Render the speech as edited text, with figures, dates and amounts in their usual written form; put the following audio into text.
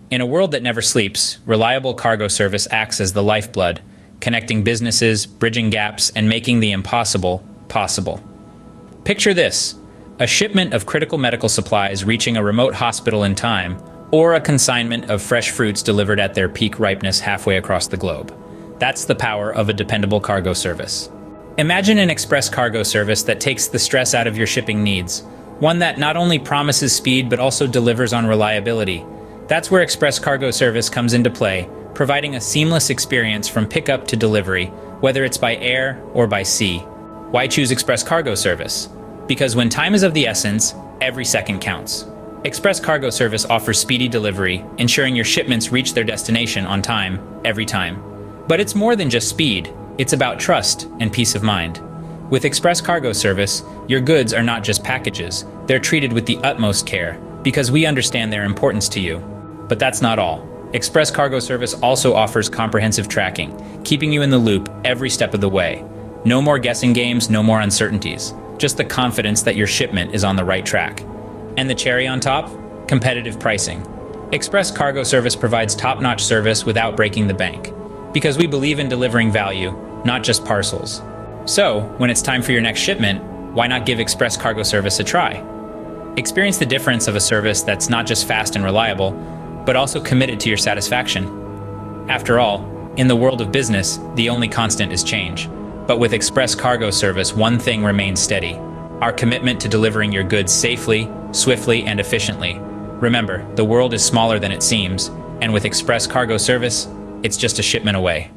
In a world that never sleeps, reliable cargo service acts as the lifeblood, connecting businesses, bridging gaps, and making the impossible possible. Picture this: a shipment of critical medical supplies reaching a remote hospital in time, or a consignment of fresh fruits delivered at their peak ripeness halfway across the globe. That's the power of a dependable cargo service. Imagine an express cargo service that takes the stress out of your shipping needs, one that not only promises speed but also delivers on reliability. That's where express cargo service comes into play, providing a seamless experience from pickup to delivery, whether it's by air or by sea. Why choose express cargo service? Because when time is of the essence, every second counts. Express cargo service offers speedy delivery, ensuring your shipments reach their destination on time, every time. But it's more than just speed. It's about trust and peace of mind. With express cargo service, your goods are not just packages. They're treated with the utmost care, because we understand their importance to you. But that's not all. Express cargo service also offers comprehensive tracking, keeping you in the loop every step of the way. No more guessing games, no more uncertainties. Just the confidence that your shipment is on the right track. And the cherry on top? Competitive pricing. Express cargo service provides top-notch service without breaking the bank, because we believe in delivering value, not just parcels. So, when it's time for your next shipment, why not give express cargo service a try? Experience the difference of a service that's not just fast and reliable, but also committed to your satisfaction. After all, in the world of business, the only constant is change. But with express cargo service, one thing remains steady: our commitment to delivering your goods safely, swiftly, and efficiently. Remember, the world is smaller than it seems, and with express cargo service, it's just a shipment away.